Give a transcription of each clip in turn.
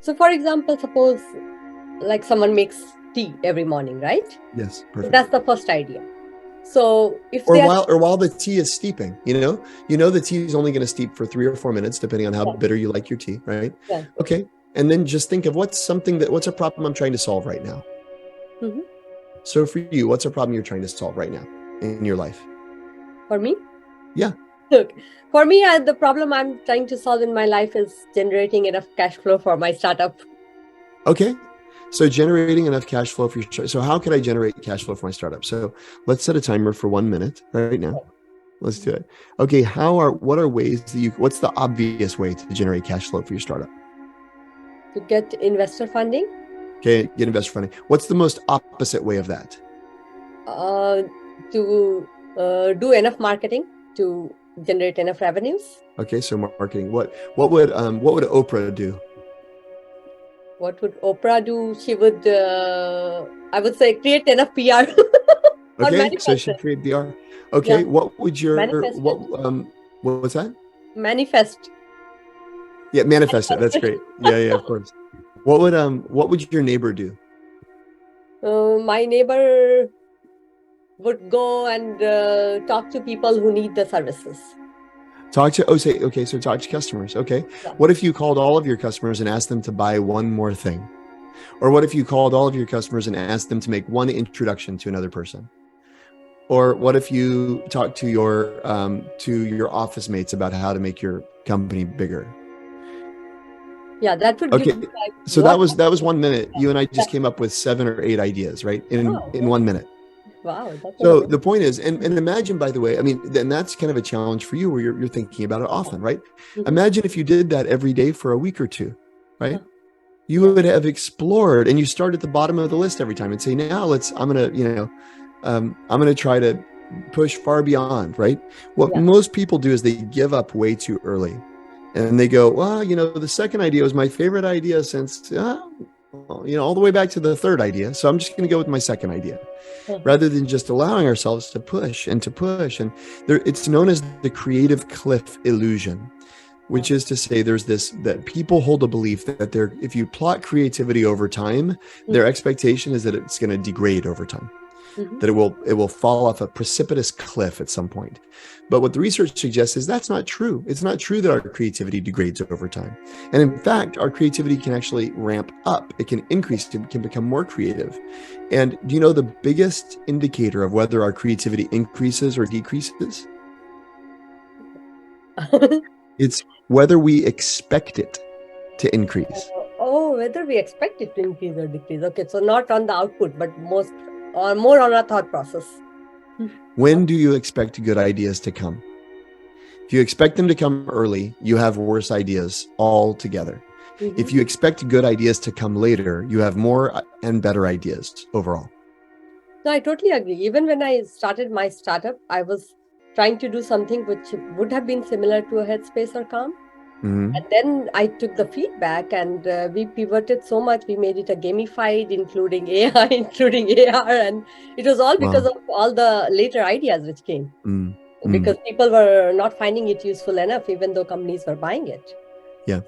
So for example, suppose like someone makes tea every morning, right? Yes, So perfect. that's the first idea. So if Or they are while the tea is steeping, the tea is only going to steep for 3 or 4 minutes, depending on how bitter you like your tea, right? yeah, Okay. And then just think of what's a problem I'm trying to solve right now. Mhm. So for you, what's a problem you're trying to solve right now in your life? For me, Yeah. look, for me, the problem I'm trying to solve in my life is generating enough cash flow for my startup. Okay. So generating enough cash flow for your, so how could I generate cash flow for my startup? So let's set a timer for 1 minute right now. Let's do it. Okay. What are ways that what's the obvious way to generate cash flow for your startup? To get investor funding, Okay. Get investor funding. What's the most opposite way of that? to do enough marketing to generate enough revenues. Okay. So marketing, what would Oprah do? What would Oprah do? She would, I would say, create enough PR or Okay. So manifest she it. create PR. Okay. Yeah, What would manifest it. what was that? Manifest. Yeah. Manifest it. That's great. Yeah. Yeah. Of course. What would your neighbor do? My neighbor would go and talk to people who need the services. So talk to customers. Okay. Yeah. What if you called all of your customers and asked them to buy one more thing? Or what if you called all of your customers and asked them to make one introduction to another person? Or what if you talked to your office mates about how to make your company bigger? Yeah, that would give Okay. me like So what? that was 1 minute. You and I just came up with 7 or 8 ideas, right? In 1 minute. Wow, that's So amazing. the point is, and imagine, by the way, I mean, then that's kind of a challenge for you where you're thinking about it often, right? Mhm. Imagine if you did that every day for a week or two, right? You Yeah. would have explored, and you start at the bottom of the list every time and say, now I'm gonna try to push far beyond, right? What Yeah. most people do is they give up way too early, and they go, well, the second idea was my favorite idea since, all the way back to the third idea. So I'm just going to go with my second idea rather than just allowing ourselves to push and to push. And it's known as the creative cliff illusion, which is to say there's this, that people hold a belief that if you plot creativity over time, their expectation is that it's going to degrade over time, that it will fall off a precipitous cliff at some point. But what the research suggests is that's not true. It's not true that our creativity degrades over time. And in fact, our creativity can actually ramp up. It can increase, it can become more creative. And do you know the biggest indicator of whether our creativity increases or decreases? It's whether we expect it to increase. Oh, whether we expect it to increase or decrease. Okay, so not on the output, but more on our thought process. When do you expect good ideas to come? If you expect them to come early, you have worse ideas altogether. If you expect good ideas to come later, you have more and better ideas overall. No, I totally agree. Even when I started my startup, I was trying to do something which would have been similar to a Headspace or Calm. Mm-hmm. And then I took the feedback and we pivoted so much. We made it a gamified, including AI, including AR. And it was all because of all the later ideas which came. Because people were not finding it useful enough, even though companies were buying it. Yeah.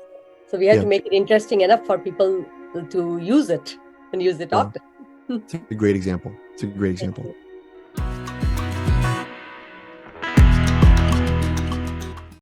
So we had to make it interesting enough for people to use it and use it often. It's a great example. It's a great example.